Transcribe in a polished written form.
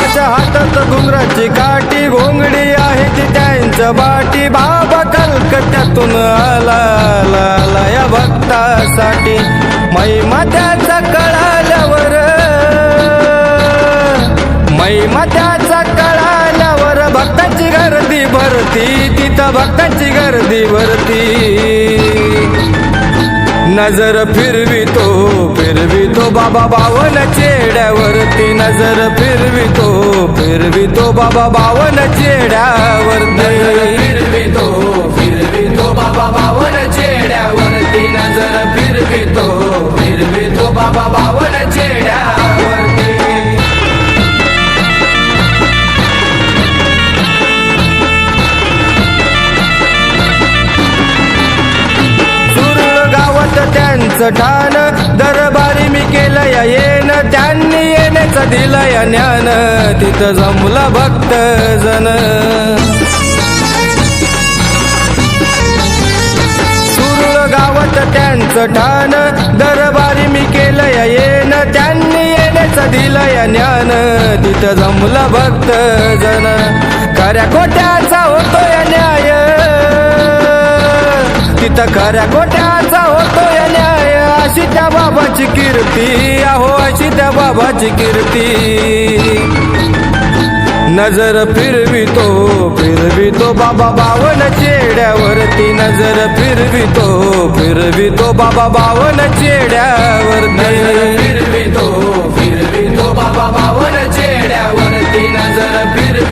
बाबाच्या हातात घुंगराची काठी, घोंगडी आहे ती त्यांच्या बाटी. बाबा कलकत्त्यातून आला या भक्तासाठी. महिमा त्याचा कळाल्यावर, महिमा त्याचा कळाल्यावर भक्तांची गर्दी भरती, तिथं भक्तांची गर्दी भरती. नजर फिरवितो बाबा बावन चेड्यावरती. नजर फिरवितो बाबा बावन चेड्यावरती. फिरवितो बाबा बावन चेड्यावरती. नजर फिरवितो बाबा बावन चेड्यावरती. त्यांचं ठाण, दरबारी मी केलं या येन, त्यांनी येण्याचं दिलं या ज्ञान. तिथं जमलं भक्त जन. सुरुळ गावात त्यांचं ठाण, दरबारी मी केलं या येन, त्यांनी येण्याचं दिलं या ज्ञान. तिथं जमलं भक्त जन. खऱ्या खोट्याचा होतो या न्याय, तिथं खऱ्या खोट्याचा होतो या न्याय. अशी त्या बाबाची कीर्ती, अहो अशी त्या बाबाची कीर्ती. नजर फिरवितो बाबा बावन चेड्यावरती. नजर फिरवितो बाबा बावन चेड्यावरती. फिरवितो बाबा बावन चेड्यावरती. नजर